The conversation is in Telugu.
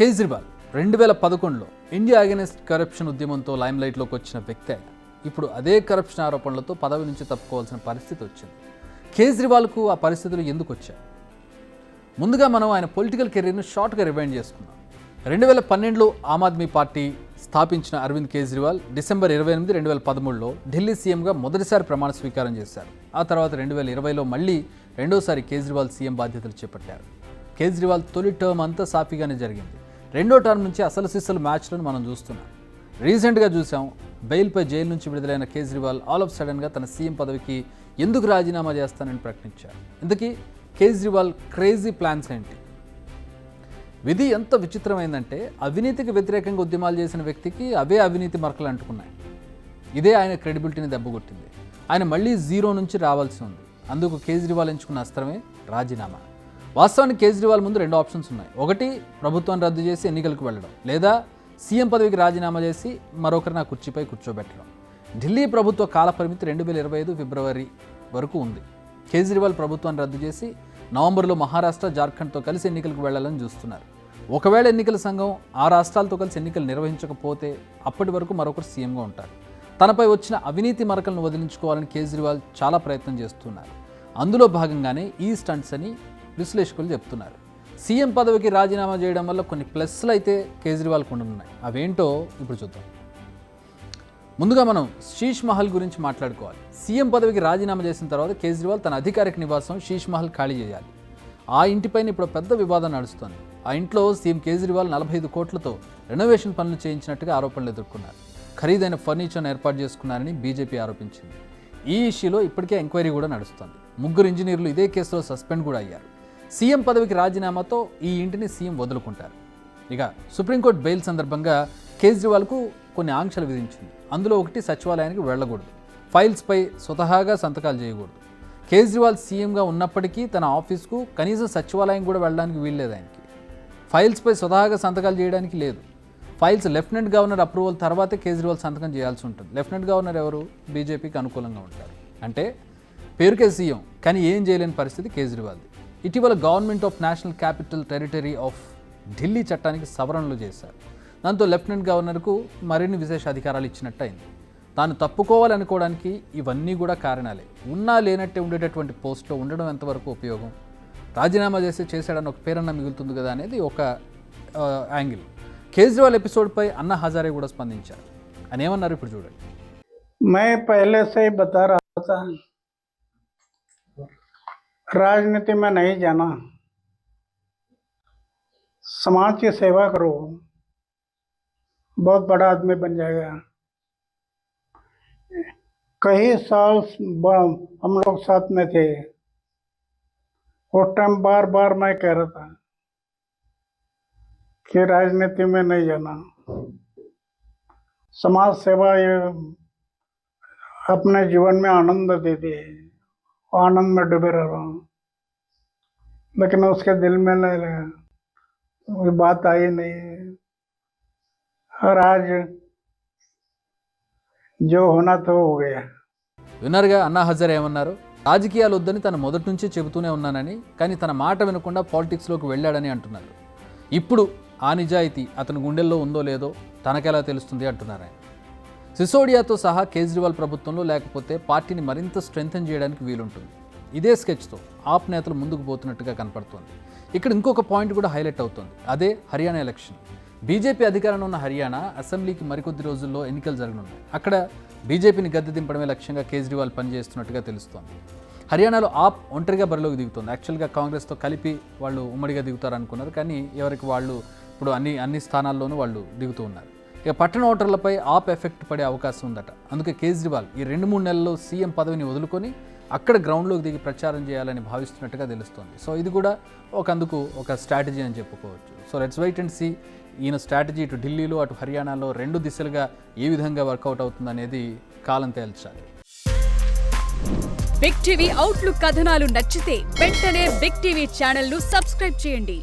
కేజ్రీవాల్ 2011లో ఇండియా అగెనిస్ట్ కరప్షన్ ఉద్యమంతో లైమ్లైట్లోకి వచ్చిన వ్యక్తి ఆయన ఇప్పుడు అదే కరప్షన్ ఆరోపణలతో పదవి నుంచి తప్పుకోవాల్సిన పరిస్థితి వచ్చింది. కేజ్రీవాల్కు ఆ పరిస్థితులు ఎందుకు వచ్చాయి? ముందుగా మనం ఆయన పొలిటికల్ కెరీర్ను షార్ట్గా రివైండ్ చేసుకున్నాం. 2012లో ఆమ్ ఆద్మీ పార్టీ స్థాపించిన అరవింద్ కేజ్రీవాల్ డిసెంబర్ 28, 2013లో ఢిల్లీ సీఎంగా మొదటిసారి ప్రమాణ స్వీకారం చేశారు. ఆ తర్వాత 2020లో మళ్ళీ రెండోసారి కేజ్రీవాల్ సీఎం బాధ్యతలు చేపట్టారు. కేజ్రీవాల్ తొలి టర్మ్ అంతా సాఫీగానే జరిగింది. రెండో టర్మ్ నుంచి అసలు సిస్సలు మ్యాచ్లను మనం చూస్తున్నాం. రీసెంట్గా చూసాం, బెయిల్పై జైలు నుంచి విడుదలైన కేజ్రీవాల్ ఆల్ ఆఫ్ సడన్గా తన సీఎం పదవికి ఎందుకు రాజీనామా చేస్తానని ప్రకటించారు. ఇంతకీ కేజ్రీవాల్ క్రేజీ ప్లాన్స్ ఏంటి? విధి ఎంత విచిత్రమైందంటే అవినీతికి వ్యతిరేకంగా ఉద్యమాలు చేసిన వ్యక్తికి అవే అవినీతి మరకలు అంటుకున్నాయి. ఇదే ఆయన క్రెడిబిలిటీని దెబ్బకొట్టింది. ఆయన మళ్ళీ జీరో నుంచి రావాల్సి ఉంది. అందుకు కేజ్రీవాల్ ఎంచుకున్న అస్త్రమే రాజీనామా. వాస్తవానికి కేజ్రీవాల్ ముందు రెండు ఆప్షన్స్ ఉన్నాయి. ఒకటి, ప్రభుత్వాన్ని రద్దు చేసి ఎన్నికలకు వెళ్ళడం, లేదా సీఎం పదవికి రాజీనామా చేసి మరొకరిని ఆ కుర్చీపై కూర్చోబెట్టడం. ఢిల్లీ ప్రభుత్వ కాలపరిమితి 2025 ఫిబ్రవరి వరకు ఉంది. కేజ్రీవాల్ ప్రభుత్వాన్ని రద్దు చేసి నవంబర్లో మహారాష్ట్ర, జార్ఖండ్తో కలిసి ఎన్నికలకు వెళ్లాలని చూస్తున్నారు. ఒకవేళ ఎన్నికల సంఘం ఆ రాష్ట్రాలతో కలిసి ఎన్నికలు నిర్వహించకపోతే అప్పటి వరకు మరొకరు సీఎంగా ఉంటారు. తనపై వచ్చిన అవినీతి మరకలను వదిలించుకోవాలని కేజ్రీవాల్ చాలా ప్రయత్నం చేస్తున్నారు. అందులో భాగంగానే ఈ స్టంట్స్ అని విశ్లేషకులు చెప్తున్నారు. సీఎం పదవికి రాజీనామా చేయడం వల్ల కొన్ని ప్లస్లు అయితే కేజ్రీవాల్కు ఉండనున్నాయి. అవేంటో ఇప్పుడు చూద్దాం. ముందుగా మనం శీష్ మహల్ గురించి మాట్లాడుకోవాలి. సీఎం పదవికి రాజీనామా చేసిన తర్వాత కేజ్రీవాల్ తన అధికారిక నివాసం శీష్ మహల్ ఖాళీ చేయాలి. ఆ ఇంటిపైన ఇప్పుడు పెద్ద వివాదం నడుస్తోంది. ఆ ఇంట్లో సీఎం కేజ్రీవాల్ 45 కోట్లతో రెనోవేషన్ పనులు చేయించినట్టుగా ఆరోపణలు ఎదుర్కొన్నారు. ఖరీదైన ఫర్నిచర్ను ఏర్పాటు చేసుకున్నారని బీజేపీ ఆరోపించింది. ఈ ఇష్యూలో ఇప్పటికే ఎంక్వైరీ కూడా నడుస్తోంది. 3 ఇంజనీర్లు ఇదే కేసులో సస్పెండ్ కూడా అయ్యారు. సీఎం పదవికి రాజీనామాతో ఈ ఇంటిని సీఎం వదులుకుంటారు. ఇక సుప్రీంకోర్టు బెయిల్ సందర్భంగా కేజ్రీవాల్కు కొన్ని ఆంక్షలు విధించింది. అందులో ఒకటి, సచివాలయానికి వెళ్ళకూడదు, ఫైల్స్పై స్వతహాగా సంతకాలు చేయకూడదు. కేజ్రీవాల్ సీఎంగా ఉన్నప్పటికీ తన ఆఫీస్కు కనీసం సచివాలయం కూడా వెళ్ళడానికి వీల్లేదు. ఆయనకి ఫైల్స్పై స్వతహాగా సంతకాలు చేయడానికి లేదు. ఫైల్స్ లెఫ్టినెంట్ గవర్నర్ అప్రూవల్ తర్వాతే కేజ్రీవాల్ సంతకం చేయాల్సి ఉంటుంది. లెఫ్టినెంట్ గవర్నర్ ఎవరు? బీజేపీకి అనుకూలంగా ఉంటారు. అంటే పేరుకే సీఎం, కానీ ఏం చేయలేని పరిస్థితి కేజ్రీవాల్ది. ఇటీవల government of national capital territory of Delhi చట్టానికి సవరణలు చేశారు. దాంతో లెఫ్టినెంట్ గవర్నర్కు మరిన్ని విశేష అధికారాలు ఇచ్చినట్టు అయింది. తాను తప్పుకోవాలనుకోవడానికి ఇవన్నీ కూడా కారణాలే. ఉన్నా లేనట్టే ఉండేటటువంటి పోస్ట్లో ఉండడం ఎంతవరకు ఉపయోగం? రాజీనామా చేశాడని ఒక పేరన్నా మిగులుతుంది కదా అనేది ఒక యాంగిల్. కేజ్రీవాల్ ఎపిసోడ్పై అన్నా హజారే కూడా స్పందించారు. అని ఏమన్నారు ఇప్పుడు చూడండి. मैं पहले से ही बता रहा था, राजनीति में नहीं जाना, समाज की सेवा करो, बहुत बड़ा आदमी बन जाएगा। कई साल हम लोग साथ में थे, उस टाइम बार बार मैं कह रहा था कि राजनीति में नहीं जाना, समाज सेवा ये अपने जीवन में आनंद देती है, आनंद में डूबे रह रहा हूँ। लेकिन उसके दिल में नहीं लगा, वो बात आई नहीं। और आज जो होना तो हो गया। విన్నర్గా అన్నా హజారే ఏమన్నారు? రాజకీయాలు వద్దని తను మొదటి నుంచి చెబుతూనే ఉన్నానని, కానీ తన మాట వినకుండా పాలిటిక్స్లోకి వెళ్ళాడని అంటున్నారు. ఇప్పుడు ఆ నిజాయితీ అతని గుండెల్లో ఉందో లేదో తనకెలా తెలుస్తుంది అంటున్నారు ఆయన. సిసోడియాతో సహా కేజ్రీవాల్ ప్రభుత్వంలో లేకపోతే పార్టీని మరింత స్ట్రెంథెన్ చేయడానికి వీలుంటుంది. ఇదే స్కెచ్తో ఆప్ నేతలు ముందుకు పోతున్నట్టుగా కనపడుతోంది. ఇక్కడ ఇంకొక పాయింట్ కూడా హైలైట్ అవుతుంది. అదే హర్యానా ఎలక్షన్. బీజేపీ అధికారంలో ఉన్న హర్యానా అసెంబ్లీకి మరికొద్ది రోజుల్లో ఎన్నికలు జరగనున్నాయి. అక్కడ బీజేపీని గద్దె దింపడమే లక్ష్యంగా కేజ్రీవాల్ పనిచేస్తున్నట్టుగా తెలుస్తోంది. హర్యానాలో ఆప్ ఒంటరిగా బరిలోకి దిగుతుంది. యాక్చువల్గా కాంగ్రెస్తో కలిపి వాళ్ళు ఉమ్మడిగా దిగుతారనుకున్నారు, కానీ ఎవరికి వాళ్ళు ఇప్పుడు అన్ని స్థానాల్లోనూ వాళ్ళు దిగుతూ ఉన్నారు. ఇక పట్టణ ఓటర్లపై ఆప్ ఎఫెక్ట్ పడే అవకాశం ఉందట. అందుకే కేజ్రీవాల్ ఈ 2-3 నెలల్లో సీఎం పదవిని వదులుకొని అక్కడ గ్రౌండ్లోకి దిగి ప్రచారం చేయాలని భావిస్తున్నట్టుగా తెలుస్తోంది. సో ఇది కూడా అందుకు ఒక స్ట్రాటజీ అని చెప్పుకోవచ్చు. So let's wait and see ఈయన స్ట్రాటజీ ఇటు ఢిల్లీలో అటు హర్యానాలో 2 దిశలుగా ఏ విధంగా వర్కౌట్ అవుతుందనేది కాలం తేల్చాలి. బిగ్ టీవీ అవుట్లుక్ కథనాలు నచ్చితే వెంటనే బిగ్ టీవీ ఛానల్ ను సబ్స్క్రైబ్ చేయండి.